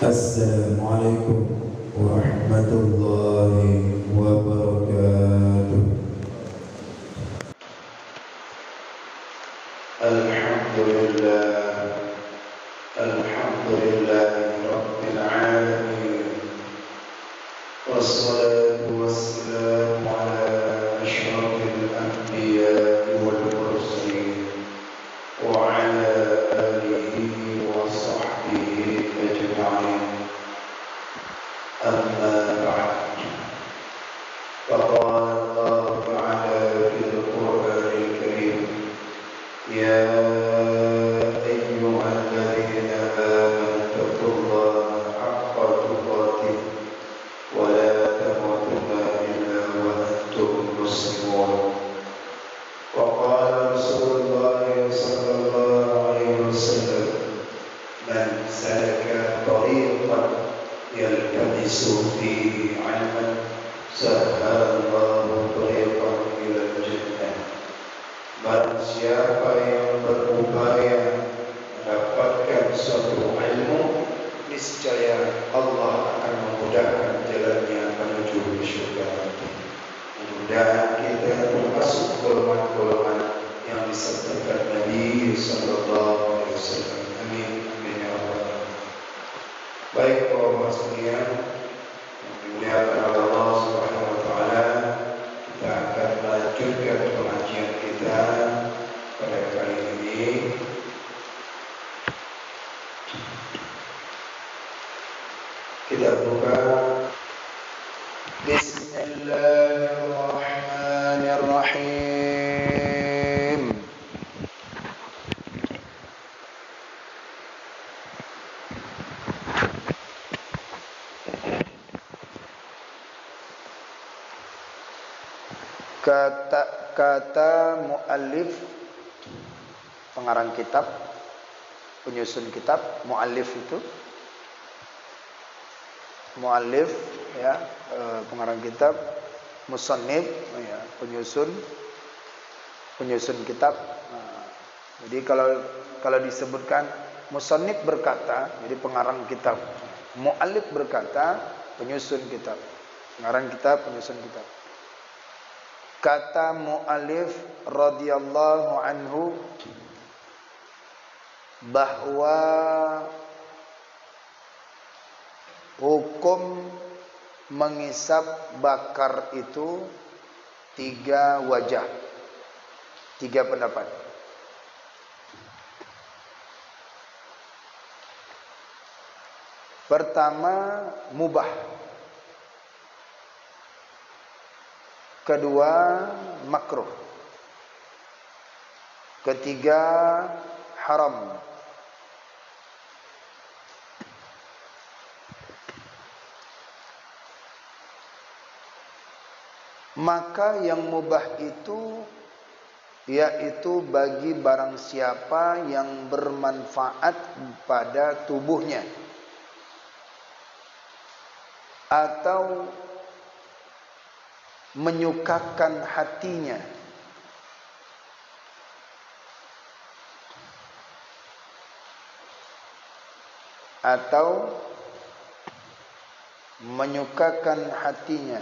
Assalamualaikum warahmatullahi wabarakatuh. Alhamdulillah, alhamdulillah rabbil alamin. Wassalatu wassalamu ala asyrafil anbiya'i wal mursalin wa ala alihi wa sahbihi ajma'in. Amma ba'd. Faqala Allah ta'ala fil Qur'anil Karim, ya ayyuhalladzina amanu taqullaha haqqa tuqatih wa la tamutunna illa wa antum muslimun. Wa qala Rasulullah sallallahu alaihi wasallam, man salaka tariqan yaltamisu fihi 'ilman sahhalallahu tariqan ilal jannah. Barang siapa yang berupaya mendapatkan suatu ilmu, niscaya Allah akan memudahkan jalannya menuju surga nanti. Mudah-mudahan kita termasuk golongan-golongan yang disertakan Nabi sallallahu alaihi wasallam. Amin amin ya rabbal alamin. Baik Bapak sekalian, yang dimuliakan oleh Allah Subhanahu wa taala, kita akan melanjutkan pengajian kita pada kali ini. Kita buka Bismillahirrahmanirrahim. Kata muallif, pengarang kitab, penyusun kitab. Muallif itu muallif ya, pengarang kitab. Musannif ya, penyusun kitab. Jadi kalau disebutkan musannif berkata, jadi pengarang kitab. Muallif berkata, penyusun kitab. Pengarang kitab, penyusun kitab. Kata muallif radhiyallahu anhu bahwa hukum mengisap bakar itu 3 wajah, 3 pendapat. Pertama, mubah. Kedua, makruh. Ketiga, haram. Maka yang mubah itu yaitu bagi barang siapa yang bermanfaat pada tubuhnya atau menyukakan hatinya, atau menyukakan hatinya.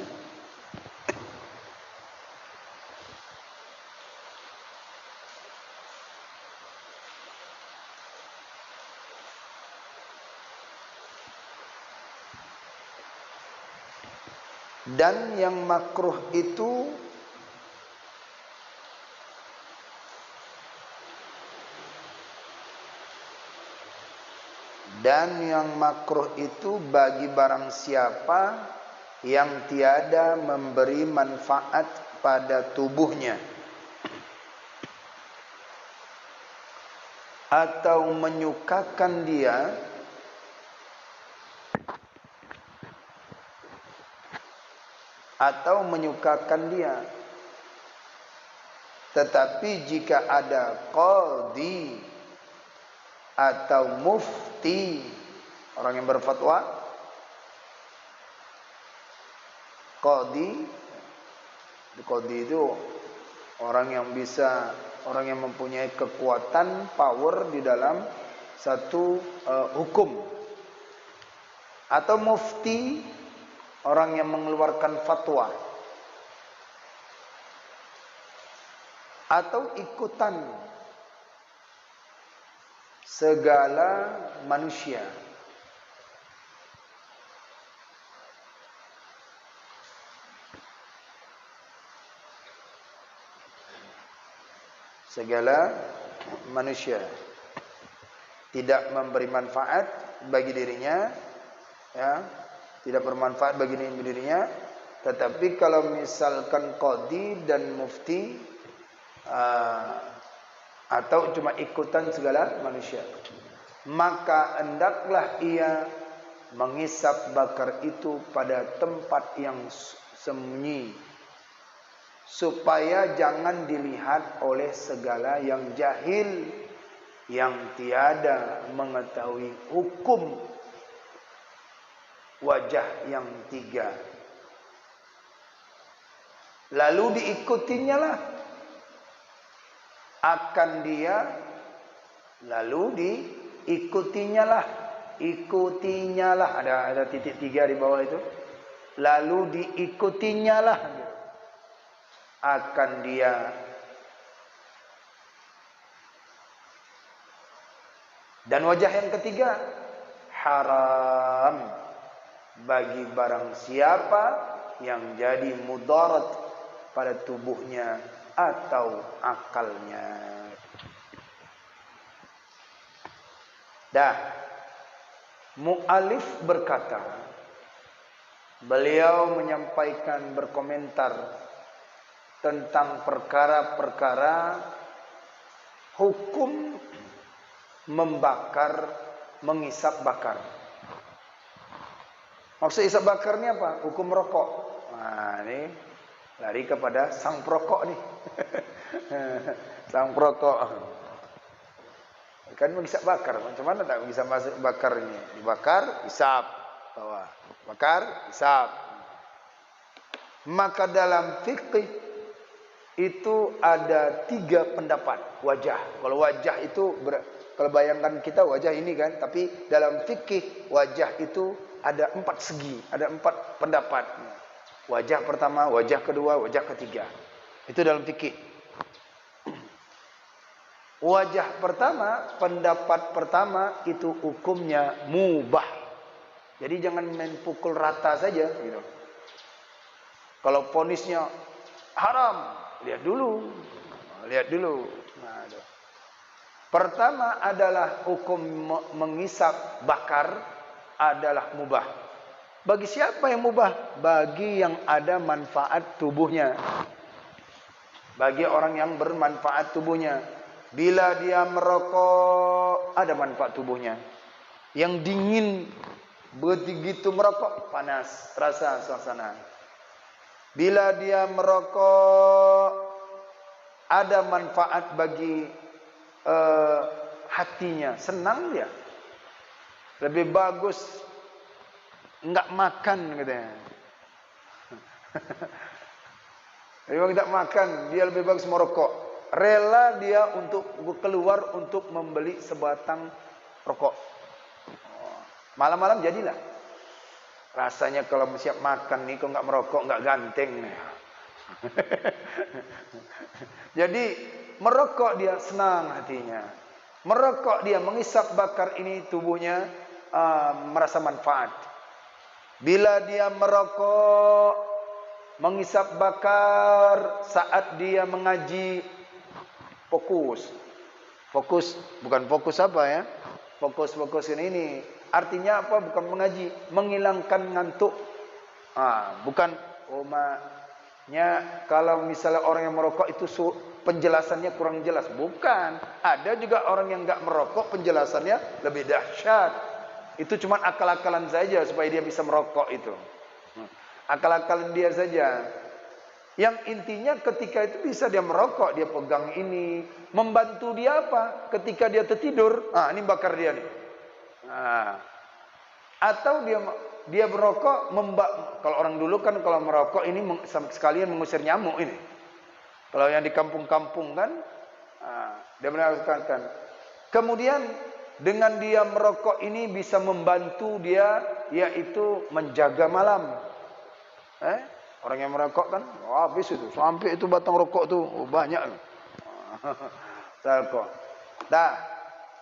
Dan yang makruh itu bagi barang siapa yang tiada memberi manfaat pada tubuhnya atau menyukakan dia tetapi jika ada qadhi atau mufti, orang yang berfatwa. Qadhi itu orang yang mempunyai kekuatan, power di dalam satu hukum. Atau mufti, orang yang mengeluarkan fatwa. Atau ikutan segala manusia. Segala manusia tidak memberi manfaat bagi dirinya, ya, tidak bermanfaat bagi dirinya. Tetapi kalau misalkan qadhi dan mufti, atau cuma ikutan segala manusia, maka hendaklah ia menghisap bakar itu pada tempat yang sembunyi, supaya jangan dilihat oleh segala yang jahil, yang tiada mengetahui hukum wajah yang tiga. Lalu diikutinya lah akan dia, lalu diikutinya lah, ikutinya lah, ada titik 3 di bawah itu. Lalu diikutinya lah akan dia dan wajah yang ketiga haram bagi barang siapa yang jadi mudarat pada tubuhnya atau akalnya. Dah, mu'alif berkata, beliau menyampaikan, berkomentar tentang perkara-perkara hukum membakar, mengisap bakar. Maksud isap bakar ni apa? Hukum rokok. Nah, ini lari kepada sang perokok ni. Sang perokok. Kan mengisap bakar. Macam mana tak bisa masuk bakar ini? Dibakar, isap. Bawah. Bakar, isap. Maka dalam fikih itu ada 3 pendapat wajah. Kalau wajah itu, kalau bayangkan kita wajah ini kan, tapi dalam fikih wajah itu ada 4 segi, ada 4 pendapat. Wajah pertama, wajah kedua, wajah ketiga. Itu dalam fikih. Wajah pertama, pendapat pertama itu hukumnya mubah. Jadi jangan main pukul rata saja gitu. Kalau vonisnya haram, lihat dulu. Nah, pertama adalah hukum mengisap bakar adalah mubah. Bagi siapa yang mubah? Bagi yang ada manfaat tubuhnya. Bagi orang yang bermanfaat tubuhnya. Bila dia merokok, ada manfaat tubuhnya. Yang dingin, begitu merokok, panas, terasa suasana. Bila dia merokok, ada manfaat bagi hatinya, senang dia. Lebih bagus enggak makan katanya. Lebih bagus enggak makan, dia lebih bagus merokok. Rela dia untuk keluar untuk membeli sebatang rokok. Malam-malam jadilah. Rasanya kalau siap makan nih, kalau enggak merokok enggak ganteng. Jadi merokok dia senang hatinya. Merokok dia mengisap bakar ini tubuhnya merasa manfaat. Bila dia merokok, mengisap bakar saat dia mengaji, fokus. Fokus, bukan fokus apa ya? Fokus ini artinya apa? Bukan mengaji, menghilangkan ngantuk. Bukan kalau misalnya orang yang merokok itu penjelasannya kurang jelas. Bukan. Ada juga orang yang enggak merokok penjelasannya lebih dahsyat. Itu cuma akal-akalan saja supaya dia bisa merokok itu. Akal-akalan dia saja. Yang intinya ketika itu bisa dia merokok, dia pegang ini, membantu dia apa? Ketika dia tertidur, ini bakar dia nih. Atau dia merokok, kalau orang dulu kan kalau merokok ini sekalian mengusir nyamuk ini. Kalau yang di kampung-kampung kan, dia melakukan. Kemudian dengan dia merokok ini bisa membantu dia yaitu menjaga malam. Orang yang merokok kan habis itu, sampai itu batang rokok tuh banyak. Rokok. Nah,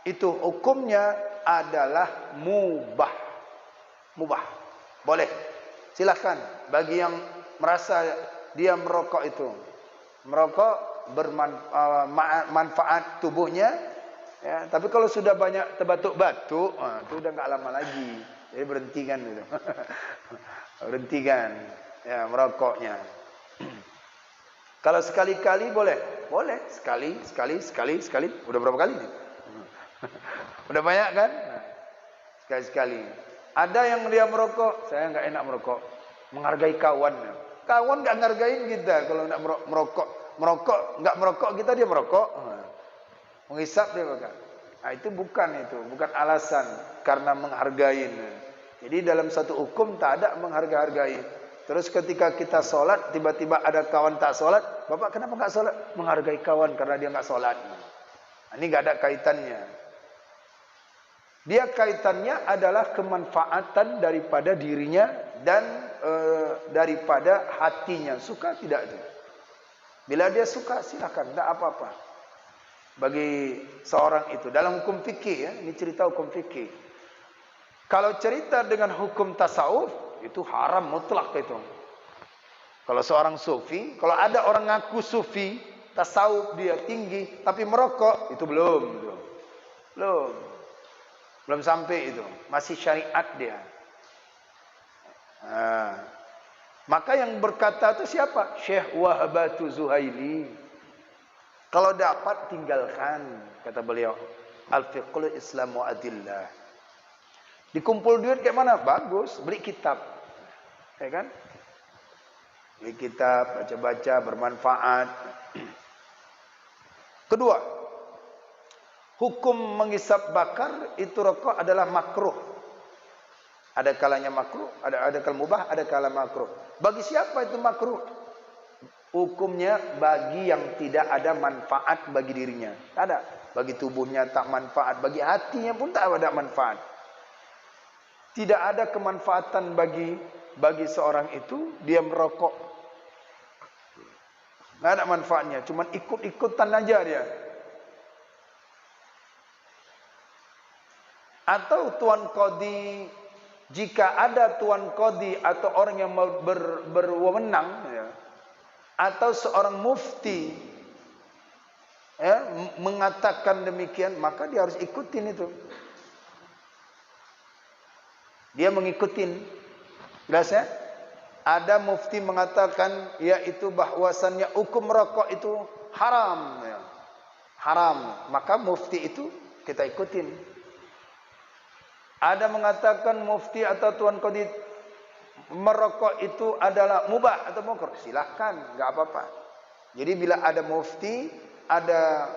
itu hukumnya adalah mubah. Mubah. Boleh. Silahkan bagi yang merasa dia merokok itu. Merokok bermanfaat tubuhnya. Ya, tapi kalau sudah banyak terbatuk-batuk, itu udah nggak lama lagi. Jadi berhentikan itu. Berhentikan ya merokoknya. Kalau sekali-kali boleh. Boleh sekali. Udah berapa kali nih? Udah banyak kan? Sekali-sekali. Ada yang dia merokok, saya nggak enak merokok. Menghargai kawan. Kawan nggak ngargain kita kalau nggak merokok. Nggak merokok kita, dia merokok. Menghisap dia bahkan. Nah, itu bukan alasan karena menghargai. Jadi dalam satu hukum tak ada menghargai. Terus ketika kita sholat, tiba-tiba ada kawan tak sholat, bapak kenapa nggak sholat? Menghargai kawan karena dia nggak sholat. Nah, ini nggak ada kaitannya. Dia kaitannya adalah kemanfaatan daripada dirinya dan daripada hatinya. Suka tidak itu? Bila dia suka silakan, tidak apa-apa. Bagi seorang itu dalam hukum fikih ya, ini cerita hukum fikih. Kalau cerita dengan hukum tasawuf itu haram mutlak itu. Kalau seorang sufi, kalau ada orang ngaku sufi, tasawuf dia tinggi tapi merokok, itu belum. Belum sampai itu, masih syariat dia. Maka yang berkata itu siapa? Syekh Wahabatu Zuhaili. Kalau dapat tinggalkan, kata beliau. Al-fiqhul Islam wa adillah. Dikumpul duit kayak mana? Bagus, beli kitab. Ya kan? Beli kitab, baca-baca, bermanfaat. Kedua, hukum menghisap bakar itu rokok adalah makruh. Ada kalanya makruh, ada kala mubah, ada kala makruh. Bagi siapa itu makruh? Hukumnya bagi yang tidak ada manfaat bagi dirinya. Tak ada. Bagi tubuhnya tak manfaat, bagi hatinya pun tak ada manfaat. Tidak ada kemanfaatan bagi seorang itu dia merokok. Tidak ada manfaatnya, cuma ikut-ikutan aja dia. Atau tuan qadi, jika ada tuan qadi atau orang yang berwenang ya, atau seorang mufti ya, mengatakan demikian, maka dia harus ikutin itu. Dia mengikutin. Jelas ya? Ada mufti mengatakan yaitu bahwasannya hukum rokok itu haram ya. Haram, maka mufti itu kita ikutin. Ada mengatakan mufti atau tuan qadi merokok itu adalah mubah atau makruh, silahkan, enggak apa-apa. Jadi bila ada mufti, ada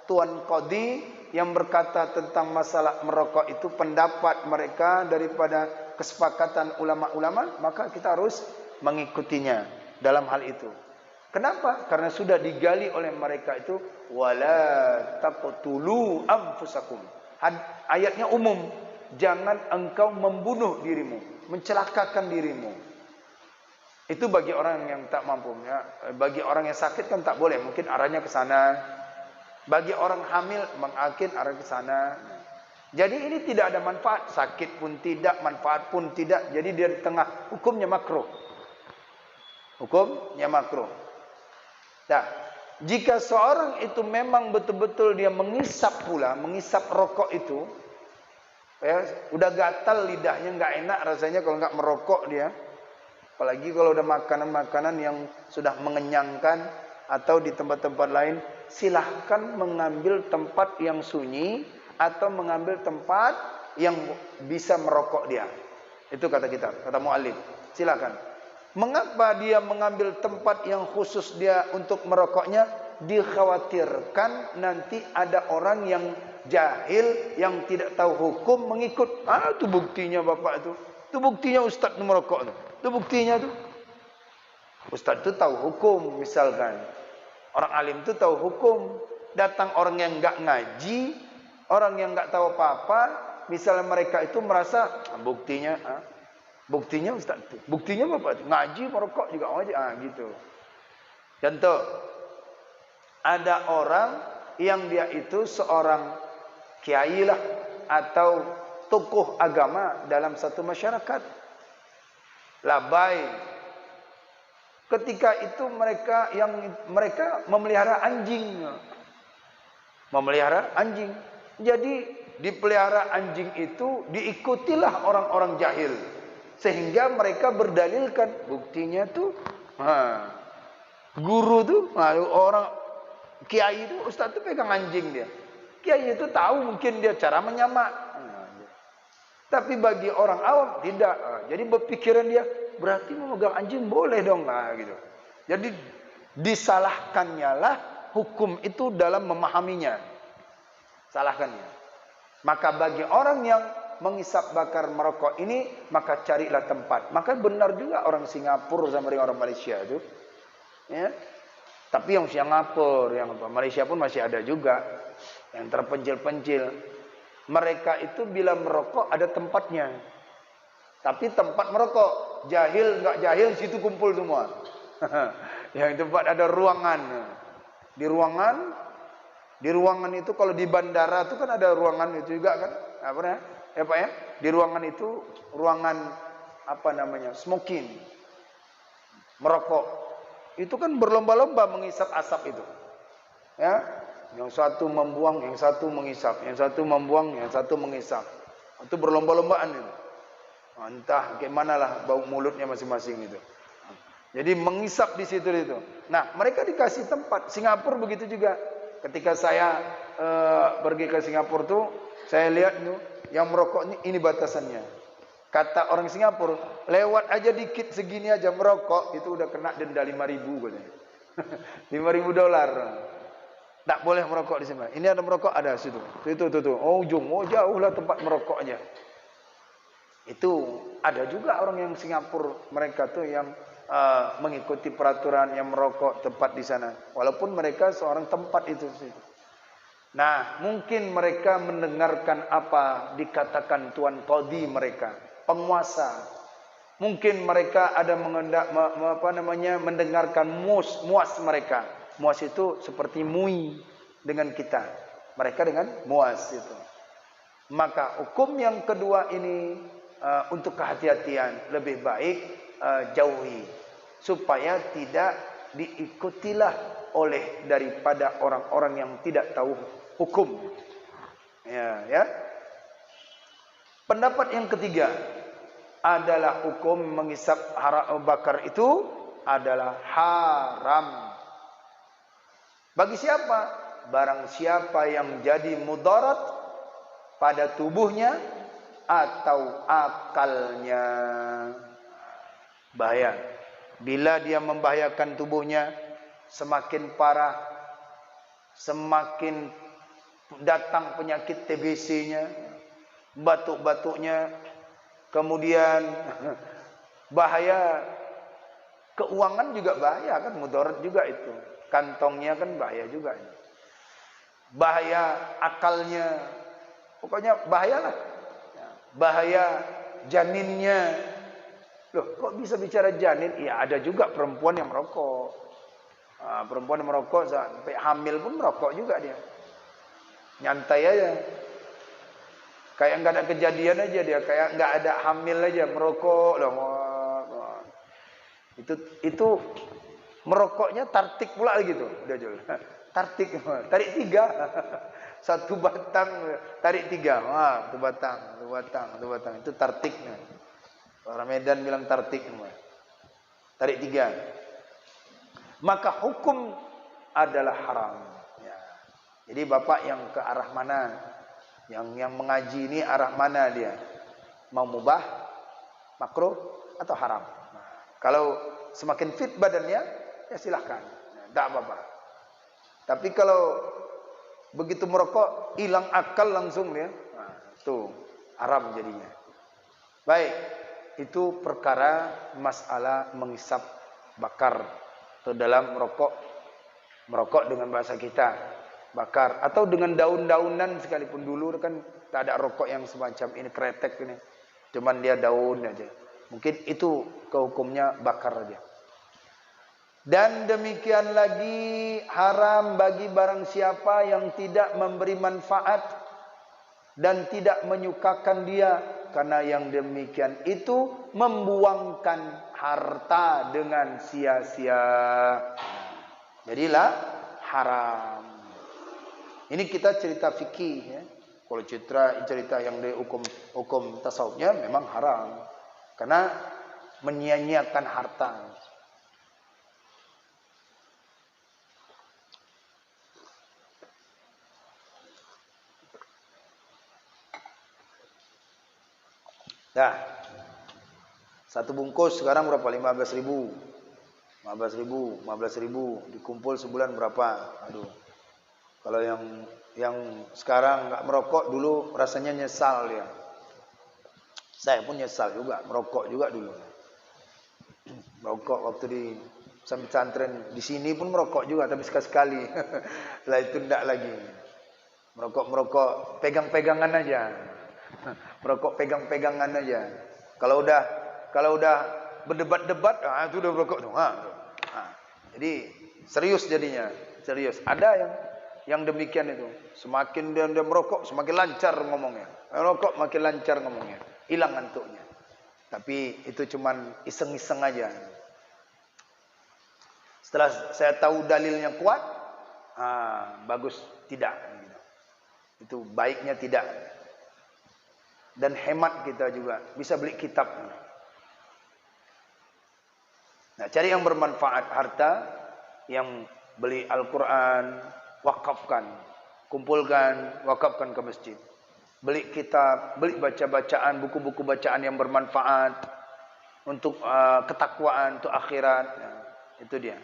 tuan qadi yang berkata tentang masalah merokok itu pendapat mereka daripada kesepakatan ulama-ulama, maka kita harus mengikutinya dalam hal itu. Kenapa? Karena sudah digali oleh mereka itu wala taqtulu anfusakum. Ayatnya umum. Jangan engkau membunuh dirimu, mencelakakan dirimu. Itu bagi orang yang tak mampu ya. Bagi orang yang sakit kan tak boleh, mungkin arahnya ke sana. Bagi orang hamil mungkin arah ke sana. Jadi ini tidak ada manfaat, sakit pun tidak, manfaat pun tidak. Jadi dia di tengah, hukumnya makruh. Hukumnya makruh. Nah, jika seorang itu memang betul-betul dia mengisap pula, mengisap rokok itu, ya, udah gatal lidahnya, nggak enak rasanya kalau nggak merokok dia. Apalagi kalau udah makanan-makanan yang sudah mengenyangkan atau di tempat-tempat lain, silahkan mengambil tempat yang sunyi atau mengambil tempat yang bisa merokok dia. Itu kata kita, kata mu'allim. Silakan. Mengapa dia mengambil tempat yang khusus dia untuk merokoknya? Dikhawatirkan nanti ada orang yang jahil yang tidak tahu hukum mengikut. Itu buktinya bapak itu. Itu buktinya ustaz itu merokok itu. Itu buktinya itu. Ustaz itu tahu hukum misalkan. Orang alim itu tahu hukum. Datang orang yang enggak ngaji, orang yang enggak tahu apa-apa, misalnya mereka itu merasa buktinya Buktinya Ustaz itu. Buktinya apa? Ngaji merokok juga ngaji. Gitu. Contoh, ada orang yang dia itu seorang kiai lah atau tokoh agama dalam satu masyarakat. Labai. Ketika itu mereka memelihara anjing. Memelihara anjing. Jadi dipelihara anjing itu diikutilah orang-orang jahil. Sehingga mereka berdalilkan buktinya tuh guru tuh orang kiai itu ustaz tuh pegang anjing dia. Kiai itu tahu mungkin dia cara menyamak. Tapi bagi orang awam tidak. Jadi berpikiran dia berarti memegang anjing boleh dong gitu. Jadi disalahkannya lah hukum itu dalam memahaminya. Salahkannya. Maka bagi orang yang mengisap bakar merokok ini, maka carilah tempat. Maka benar juga orang Singapura sama dengan orang Malaysia itu. Ya. Tapi yang Singapura, yang Malaysia pun masih ada juga yang terpencil-pencil. Mereka itu bila merokok ada tempatnya. Tapi tempat merokok, jahil enggak jahil situ kumpul semua. Yang tempat ada ruangan. Di ruangan itu kalau di bandara itu kan ada ruangan itu juga kan? Apa ya? Ya Pak ya, di ruangan itu ruangan apa namanya smoking, merokok. Itu kan berlomba-lomba mengisap asap itu. Ya, yang satu membuang, yang satu mengisap, yang satu membuang, yang satu mengisap. Itu berlomba-lombaan itu. Entah gimana lah bau mulutnya masing-masing itu. Jadi mengisap di situ itu. Nah, mereka dikasih tempat. Singapura begitu juga. Ketika saya pergi ke Singapura tuh, saya lihat tuh yang merokok ini batasannya. Kata orang Singapura, lewat aja dikit segini aja merokok itu udah kena denda 5.000 katanya. $5.000. Tak boleh merokok di sini. Ini ada merokok ada situ. Itu. Oh ujung, jauh lah tempat merokoknya. Itu ada juga orang yang Singapura mereka tuh yang mengikuti peraturan yang merokok tempat di sana. Walaupun mereka seorang tempat itu situ. Nah, mungkin mereka mendengarkan apa dikatakan Tuan Qadhi mereka, penguasa. Mungkin mereka ada mendengarkan muas mereka. Muas itu seperti mui dengan kita. Mereka dengan muas itu. Maka hukum yang kedua ini untuk kehati-hatian lebih baik jauhi supaya tidak diikutilah oleh daripada orang-orang yang tidak tahu hukum. Ya. Pendapat yang ketiga adalah hukum mengisap bakar itu adalah haram. Bagi siapa? Barang siapa yang jadi mudarat pada tubuhnya atau akalnya. Bahaya. Bila dia membahayakan tubuhnya, semakin parah, semakin datang penyakit TBC-nya, batuk-batuknya, kemudian bahaya keuangan juga bahaya kan, mudarat juga itu. Kantongnya kan bahaya juga. Bahaya akalnya, pokoknya bahayalah. Bahaya janinnya. Loh, kok bisa bicara janin? Ya ada juga perempuan yang merokok. Perempuan yang merokok sampai hamil pun merokok juga dia. Nyantai aja. Kayak nggak ada kejadian aja dia, kayak nggak ada hamil aja merokok loh. Itu merokoknya tartik pula gitu. Udah jual. Tartik, tarik 3. 1 batang, tarik 3. Satu batang. Itu tartiknya. Orang Medan bilang tartik. Tarik 3. Maka hukum adalah haram. Ya. Jadi bapak yang ke arah mana? Yang mengaji ini arah mana dia? Mau mubah, makruh atau haram? Nah, kalau semakin fit badannya, ya silahkan. Tak apa-apa. Tapi kalau begitu merokok, hilang akal langsung dia. Nah, itu haram jadinya. Baik, itu perkara masalah mengisap bakar. Atau dalam merokok dengan bahasa kita. Bakar atau dengan daun-daunan sekalipun. Dulu kan tak ada rokok yang semacam ini, kretek ini, cuman dia daun aja. Mungkin itu hukumnya bakar aja. Dan demikian lagi haram bagi barang siapa yang tidak memberi manfaat dan tidak menyukakan dia, karena yang demikian itu membuangkan harta dengan sia-sia. Jadilah haram. Ini kita cerita fikih ya. Kalau cerita yang di hukum tasawufnya memang haram, karena menyia-nyiakan harta. Dah. Satu bungkus sekarang berapa? 15.000. 15.000 dikumpul sebulan berapa? Aduh. Kalau yang sekarang enggak merokok dulu rasanya nyesal dia. Saya pun nyesal juga, merokok juga dulu. Merokok waktu di pesantren di sini pun merokok juga, tapi sekali-sekali. Setelah itu enggak lagi. Merokok pegang-pegangan aja. Merokok pegang-pegangan aja. Kalau udah berdebat-debat, itu udah merokok tuh. Jadi serius jadinya, serius. Ada yang demikian itu. Semakin dia merokok, semakin lancar ngomongnya. Merokok makin lancar ngomongnya. Hilang ngantuknya. Tapi itu cuman iseng-iseng aja. Setelah saya tahu dalilnya kuat, bagus tidak. Itu baiknya tidak. Dan hemat kita juga, bisa beli kitab. Nah, cari yang bermanfaat, harta yang beli Al-Quran, wakafkan, kumpulkan, wakafkan ke masjid. Beli kitab, beli baca-bacaan, buku-buku bacaan yang bermanfaat untuk ketakwaan, untuk akhirat. Nah, itu dia.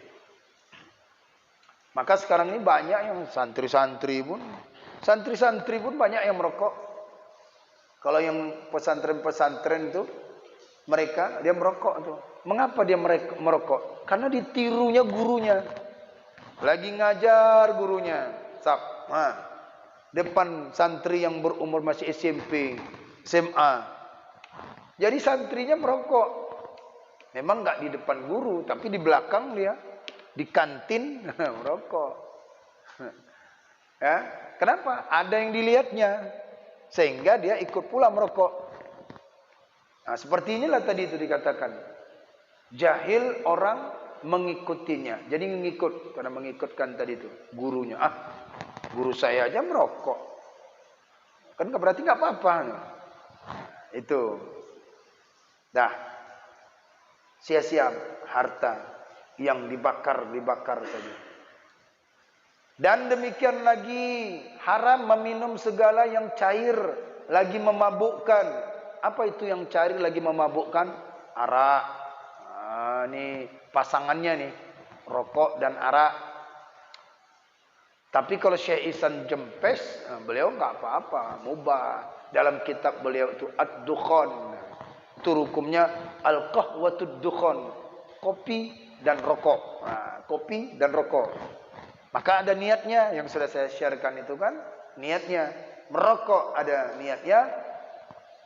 Maka sekarang ini banyak yang santri-santri pun banyak yang merokok. Kalau yang pesantren-pesantren itu mereka dia merokok tuh. Mengapa dia merokok? Karena ditirunya gurunya. Lagi ngajar gurunya, depan santri yang berumur masih SMP, SMA. Jadi santrinya merokok. Memang enggak di depan guru, tapi di belakang dia di kantin merokok. Ya, kenapa? Ada yang dilihatnya. Sehingga dia ikut pula merokok. Nah, seperti inilah tadi itu dikatakan. Jahil orang mengikutinya. Jadi mengikut. Karena mengikutkan tadi itu. Gurunya. Guru saya aja merokok. Kan berarti nggak apa-apa. Itu. Dah. Sia-sia harta yang dibakar tadi. Dan demikian lagi haram meminum segala yang cair lagi memabukkan. Apa itu yang cair lagi memabukkan? Arak. Ini pasangannya nih, rokok dan arak. Tapi kalau Syekh Ihsan Jempes, beliau enggak apa-apa, mubah. Dalam kitab beliau itu Ad-Dukhan. Itu hukumnya Al-Qahwatud Dukhan. Kopi dan rokok. Kopi dan rokok. Maka ada niatnya yang sudah saya sharekan itu kan. Niatnya. Merokok ada niatnya.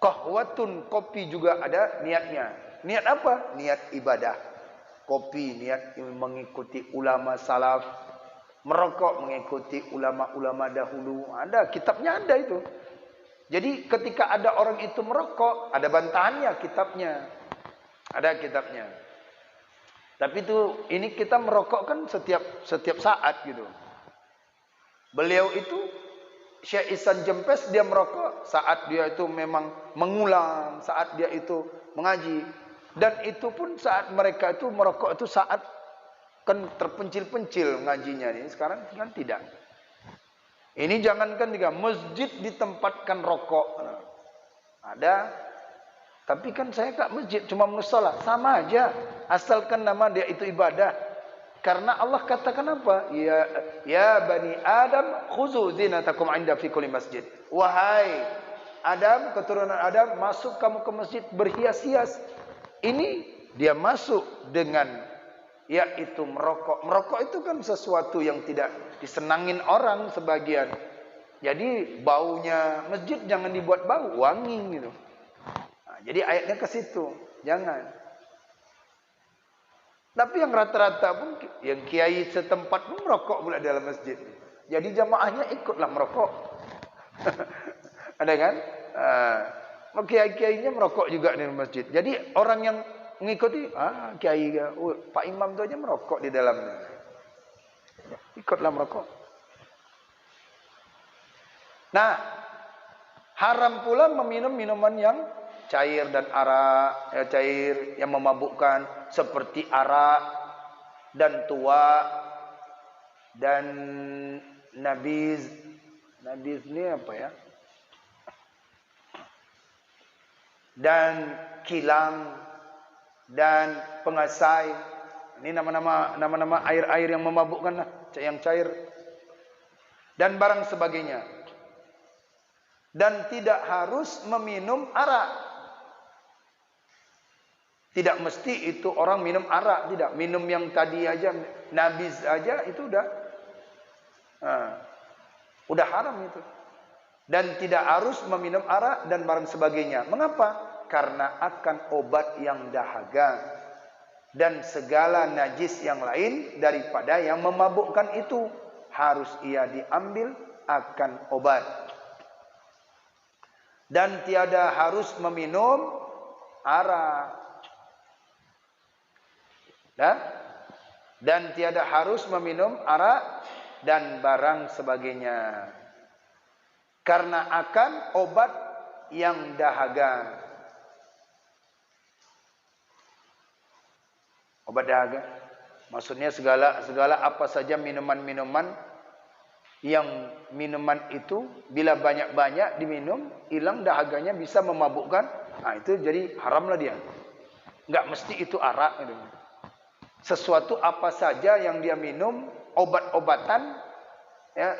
Qahwatun, kopi juga ada niatnya. Niat apa? Niat ibadah. Kopi, niat mengikuti ulama salaf. Merokok mengikuti ulama-ulama dahulu. Ada, kitabnya ada itu. Jadi ketika ada orang itu merokok, ada bantahannya kitabnya. Ada kitabnya. Tapi itu, ini kita merokok kan setiap saat gitu. Beliau itu, Syekh Ihsan Jempes, dia merokok saat dia itu memang mengulang, saat dia itu mengaji. Dan itu pun saat mereka itu merokok itu saat kan terpencil-pencil ngajinya ini. Sekarang kan tidak. Ini jangankan juga masjid ditempatkan rokok. Ada. Tapi kan saya kat masjid cuma musola, sama aja. Asalkan nama dia itu ibadah. Karena Allah katakan apa? Ya Bani Adam, khuzu zinatakum inda fi kulli masjid. Wahai Adam, keturunan Adam, masuk kamu ke masjid berhias-hias. Ini dia masuk dengan yaitu merokok. Merokok itu kan sesuatu yang tidak disenangin orang sebagian. Jadi baunya masjid jangan dibuat bau, wangi gitu. Jadi ayatnya ke situ. Jangan. Tapi yang rata-rata pun, yang kiai setempat pun merokok pula dalam masjid. Jadi jamaahnya ikutlah merokok. Ada kan? Kiai-kiainya merokok juga di masjid. Jadi orang yang mengikuti, kiai, Pak Imam itu aja merokok di dalamnya. Ikutlah merokok. Nah, haram pula meminum minuman yang cair dan arak, cair yang memabukkan seperti arak dan tua dan nabiz. Nabiz ini apa ya? Dan kilang dan pengasai. Ini nama-nama air-air yang memabukkan lah, yang cair dan barang sebagainya. Dan tidak harus meminum arak. Tidak mesti itu orang minum arak, tidak. Minum yang tadi aja, nabiz aja itu udah haram itu. Dan tidak harus meminum arak dan barang sebagainya. Mengapa? Karena akan obat yang dahaga dan segala najis yang lain daripada yang memabukkan itu harus ia diambil akan obat. Dan tiada harus meminum arak. Dan tiada harus meminum arak dan barang sebagainya. Karena akan obat yang dahaga. Obat dahaga. Maksudnya segala apa saja minuman-minuman yang minuman itu bila banyak-banyak diminum, hilang dahaganya, bisa memabukkan. Nah, itu jadi haramlah dia. Enggak mesti itu arak gitu. Sesuatu apa saja yang dia minum, obat-obatan, ya,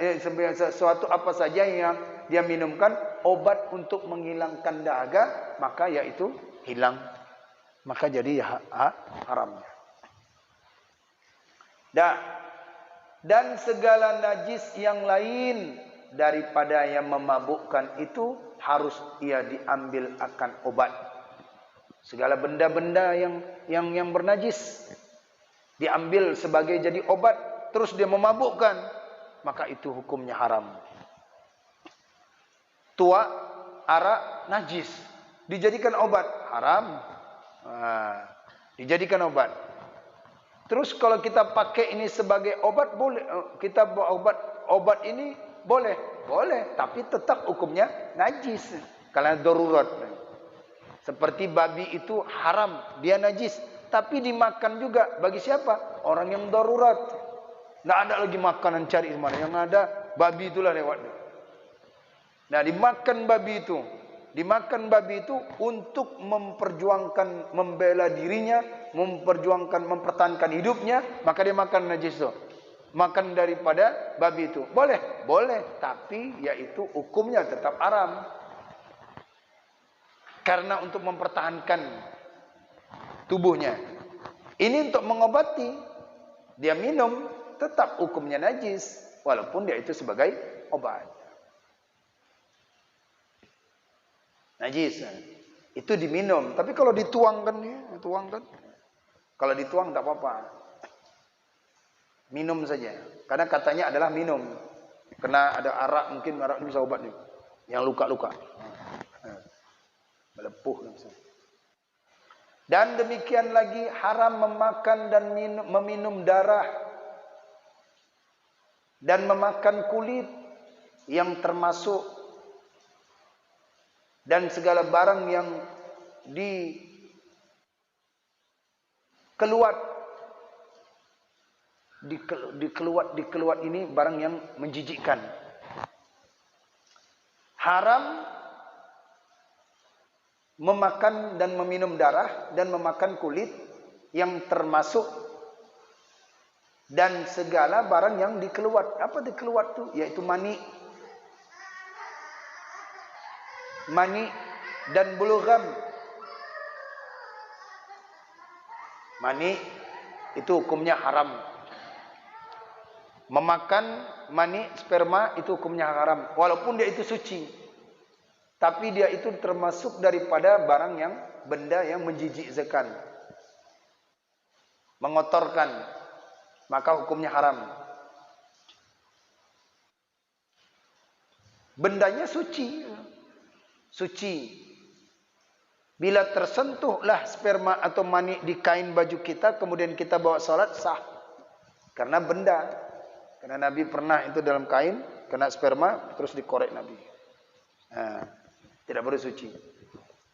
sesuatu apa saja yang dia minumkan obat untuk menghilangkan dahaga, maka yaitu hilang. Maka jadi haramnya. Dan segala najis yang lain daripada yang memabukkan itu harus ia diambil akan obat. Segala benda-benda yang bernajis diambil sebagai jadi obat, terus dia memabukkan, maka itu hukumnya haram. Tua, arak, najis, dijadikan obat, haram. Dijadikan obat. Terus kalau kita pakai ini sebagai obat, boleh. Kita obat ini boleh, tapi tetap hukumnya najis karena darurat. Seperti babi itu haram, dia najis, tapi dimakan juga. Bagi siapa? Orang yang darurat. Nggak ada lagi makanan, cari mana. Yang ada babi itulah lewat. Nah, dimakan babi itu. Dimakan babi itu untuk memperjuangkan, membela dirinya, mempertahankan hidupnya, maka dia makan najis itu. Makan daripada babi itu. Boleh, tapi yaitu hukumnya tetap haram. Karena untuk mempertahankan tubuhnya. Ini untuk mengobati. Dia minum, tetap hukumnya najis, walaupun dia itu sebagai obat. Najis. Itu diminum. Tapi kalau dituangkan, kalau dituang tak apa-apa. Minum saja. Karena katanya adalah minum. Karena ada arak, mungkin arak ini bisa obat nih. Yang luka-luka. Melepuh. Dan demikian lagi haram memakan dan meminum darah. Dan memakan kulit yang termasuk dan segala barang yang dikeluat ini barang yang menjijikkan. Haram memakan dan meminum darah dan memakan kulit yang termasuk dan segala barang yang dikeluat. Apa dikeluat itu? Yaitu mani dan bulugam. Mani itu hukumnya haram. Memakan mani, sperma itu hukumnya haram, walaupun dia itu suci. Tapi dia itu termasuk daripada barang yang benda yang menjijikkan, mengotorkan, maka hukumnya haram. Bendanya suci. Suci. Bila tersentuhlah sperma atau mani di kain baju kita, kemudian kita bawa salat, sah. Karena benda. Karena Nabi pernah itu dalam kain, kena sperma, terus dikorek Nabi. Nah, tidak boleh suci.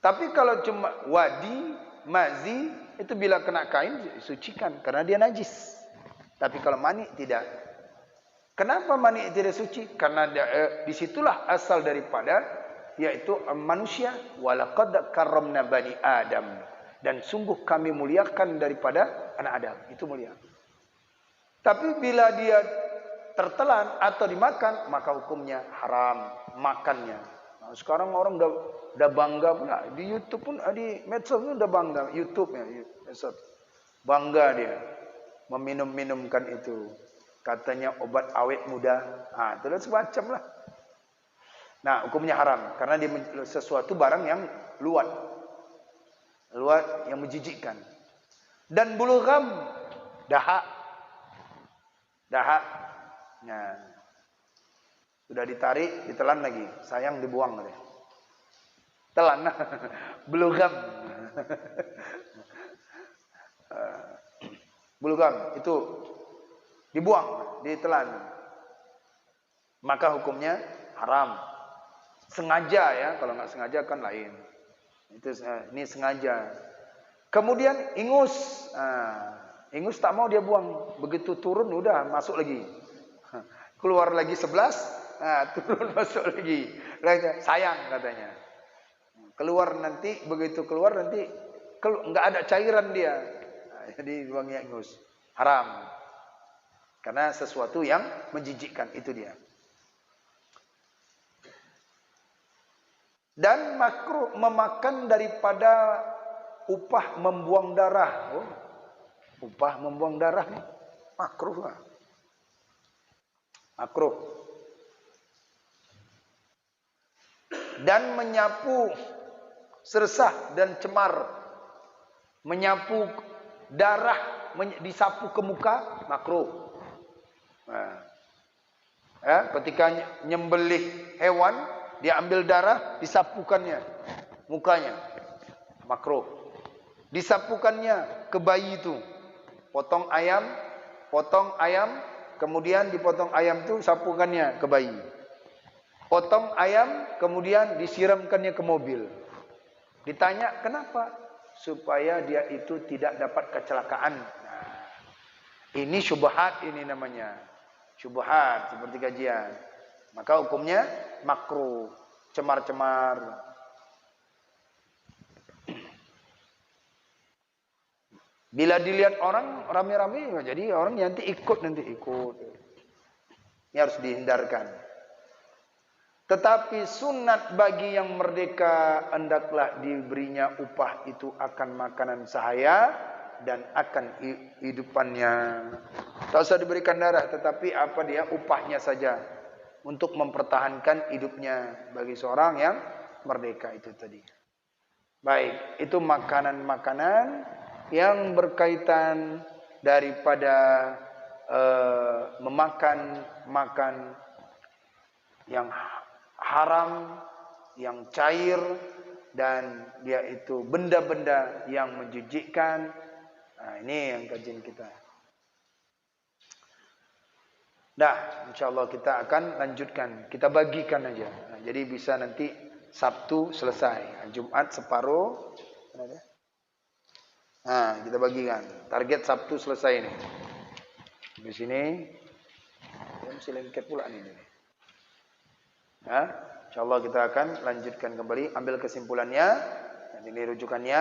Tapi kalau cuma wadi, mazi, itu bila kena kain, sucikan. Karena dia najis. Tapi kalau mani, tidak. Kenapa mani tidak suci? Karena disitulah asal daripada yaitu manusia. Walaqad karramna bani Adam, dan sungguh kami muliakan daripada anak Adam, itu mulia. Tapi bila dia tertelan atau dimakan, maka hukumnya haram makannya. Nah, sekarang orang udah bangga pula di YouTube pun, di medsos pun udah bangga, YouTube-nya, medsos. Bangga dia meminum-minumkan itu. Katanya obat awet muda. Ah, itu semacam lah. Nah, hukumnya haram karena dia sesuatu barang yang luat yang menjijikkan. Dan bulgham, dahak. Nah, sudah ditarik, ditelan lagi, sayang dibuang deh. Telan, bulgham. Bulgham itu dibuang, ditelan. Maka hukumnya haram. Sengaja ya, kalau nggak sengaja kan lain. Ini sengaja. Kemudian ingus. Ingus tak mau dia buang. Begitu turun udah masuk lagi. Keluar lagi 11, turun masuk lagi. Sayang katanya. Keluar nanti, begitu keluar nanti nggak ada cairan dia. Jadi buangnya ingus. Haram. Karena sesuatu yang menjijikkan, itu dia. Dan makruh memakan daripada upah membuang darah. Oh, upah membuang darah nih makruh lah. Makruh. Dan menyapu sersah dan cemar, menyapu darah, disapu ke muka, makruh. Nah, ya, ketika nyembelih hewan, dia ambil darah, disapukannya mukanya, makruh. Disapukannya ke bayi itu, potong ayam, kemudian dipotong ayam itu, sapukannya ke bayi. Potong ayam, kemudian disiramkannya ke mobil. Ditanya kenapa? Supaya dia itu tidak dapat kecelakaan. Nah, ini syubhat, ini namanya syubhat, seperti kajian. Maka hukumnya makruh, cemar-cemar. Bila dilihat orang rame-rame, jadi orang nanti ikut. Ini harus dihindarkan. Tetapi sunat bagi yang merdeka, hendaklah diberinya upah itu akan makanan sahaya dan akan hidupannya. Tak usah diberikan darah, tetapi apa dia upahnya saja untuk mempertahankan hidupnya bagi seorang yang merdeka itu tadi. Baik, itu makanan-makanan yang berkaitan daripada makan yang haram, yang cair, dan dia itu benda-benda yang menjijikkan. Nah, ini yang kajian kita. Nah, insyaallah kita akan lanjutkan. Kita bagikan aja. Nah, jadi bisa nanti Sabtu selesai, Jumat separuh. Nah, kita bagikan. Target Sabtu selesai ini. Di sini ya mesti lengket pula nih. Nah, insyaallah kita akan lanjutkan kembali, ambil kesimpulannya. Dan ini rujukannya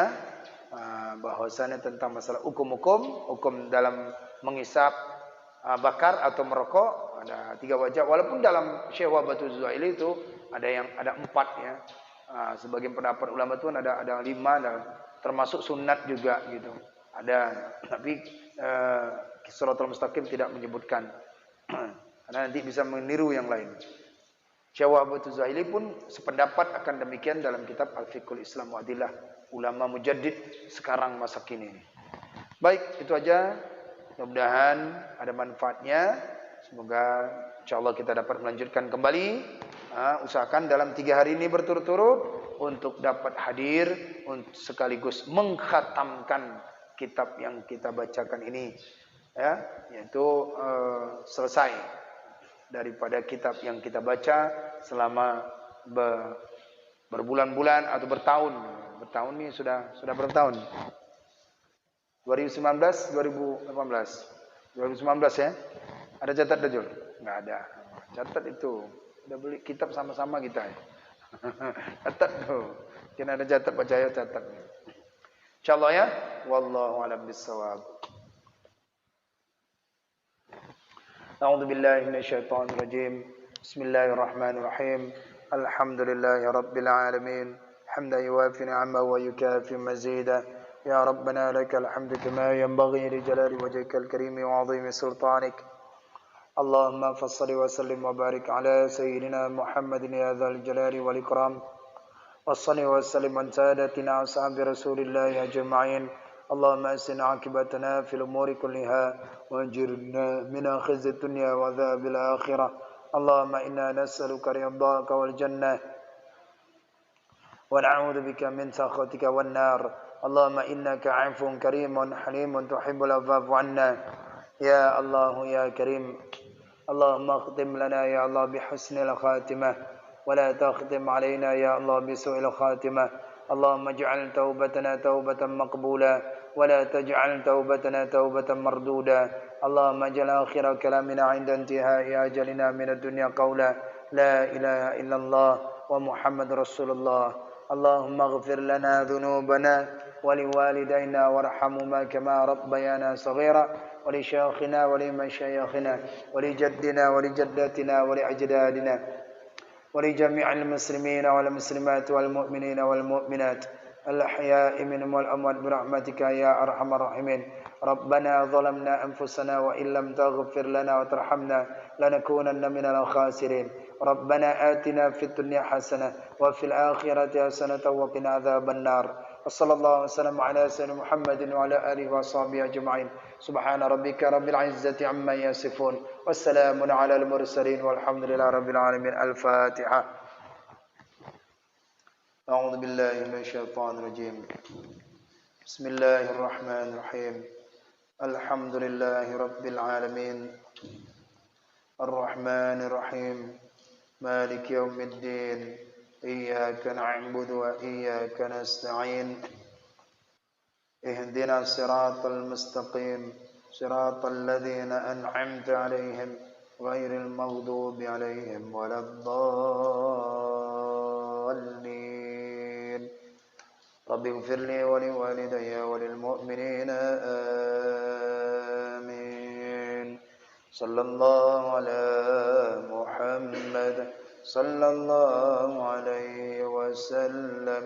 bahwasannya tentang masalah hukum dalam mengisap bakar atau merokok ada 3 wajah. Walaupun dalam Syekh Wabatul Zuhaili itu ada 4 ya. Sebagian pendapat ulama itu ada 5, dan termasuk sunat juga gitu. Ada, tapi Shirathul Mustaqim tidak menyebutkan. Karena nanti bisa meniru yang lain. Syekh Wahbah Zuhaili pun sependapat akan demikian dalam kitab Al-Fiqhul Islam wa Adillah, ulama mujaddid sekarang masa kini. Baik, itu aja. Mudah-mudahan ada manfaatnya. Semoga insyaallah kita dapat melanjutkan kembali. Usahakan dalam 3 hari ini berturut-turut untuk dapat hadir untuk sekaligus mengkhatamkan kitab yang kita bacakan ini, ya, yaitu selesai daripada kitab yang kita baca selama berbulan-bulan atau bertahun. Bertahun ini sudah berapa tahun? 2019, 2018. 2019 ya. Ada catat Dajul? Enggak ada. Catat itu. Udah beli kitab sama-sama kita ya. Catat tuh. Kena ada catat, baca ya catat. Insyaallah ya. Wallahu a'lam bissawab. A'udzu billahi minasyaitonir rajim. Bismillahirrahmanirrahim. Alhamdulillahi rabbil alamin. Hamdan yuwafi ni'amahu wa yukafi mazida. Ya Rabbana lakal hamdu kama yanbaghi li jalali wajhikal karim wa 'azimi sultanik. Allahumma fassalli wa sallim wa barik ala sayyidina Muhammadin ya dzal jalali wal ikram. Wassalli wa sallim an sadatina ashabi Rasulillah ajma'in. اللهم أحسن عاقبتنا في الأمور كلها وأجرنا من خزي الدنيا وعذاب الآخرة. اللهم إنا نسألك رضاك والجنة ونعوذ بك من سخطك والنار. اللهم إنك عفو كريم حليم تحب العفو عنا يا الله يا كريم. اللهم اختم لنا يا الله بحسن الخاتمة ولا تختم علينا يا الله بسوء الخاتمة. اللهم اجعل توبتنا توبة مقبولة ولا تجعل توبتنا توبة مردودة. اللهم اجعل آخر كلامنا عند انتهاء أجلنا من الدنيا قولا لا إله إلا الله ومحمد رسول الله. اللهم اغفر لنا ذنوبنا ولوالدينا وارحمهما كما ربيانا صغيرا ولشيخنا ولمشايخنا ولجدنا ولجداتنا ولأجدادنا ولجميع المسلمين والمسلمات والمؤمنين والمؤمنات الأحياء منهم والأموات برحمتك يا أرحم الراحمين. ربنا ظلمنا أنفسنا وإن لم تغفر لنا وترحمنا لنكونن من الخاسرين. ربنا آتنا في الدنيا حسنة وفي الآخرة حسنة وقنا عذاب النار. وصلى الله وسلم على سيدنا محمد وعلى آله وصحبه أجمعين. سبحان ربك رب العزة عما يصفون والسلام على المرسلين والحمد لله رب العالمين. الفاتحة. أعوذ بالله من الشيطان الرجيم. بسم الله الرحمن الرحيم. الحمد لله رب العالمين الرحمن الرحيم مالك يوم الدين إياك نعبد وإياك نستعين اهدنا الصراط المستقيم صراط الذين أنعمت عليهم غير المغضوب عليهم ولا الضالين. رب اغفر لي ولوالدي وللمؤمنين آمين. صلى الله على محمد صلى الله عليه وسلم.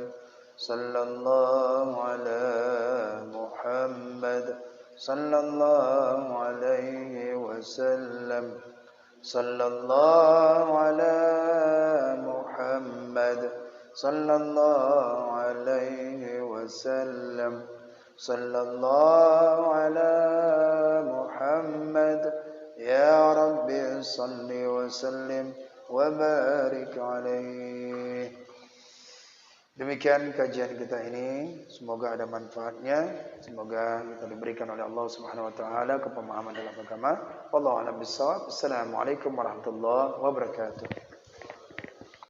صلى الله على محمد صلى الله عليه وسلم. صلى الله على محمد صلى الله عليه وسلم. صلى الله على محمد يا رب صل وسلم وبارك عليه. Demikian kajian kita ini, semoga ada manfaatnya, semoga kita diberikan oleh Allah Subhanahu wa taala kepemahaman dalam agama. Wallahu a'lam bissawab. Assalamualaikum warahmatullahi wabarakatuh.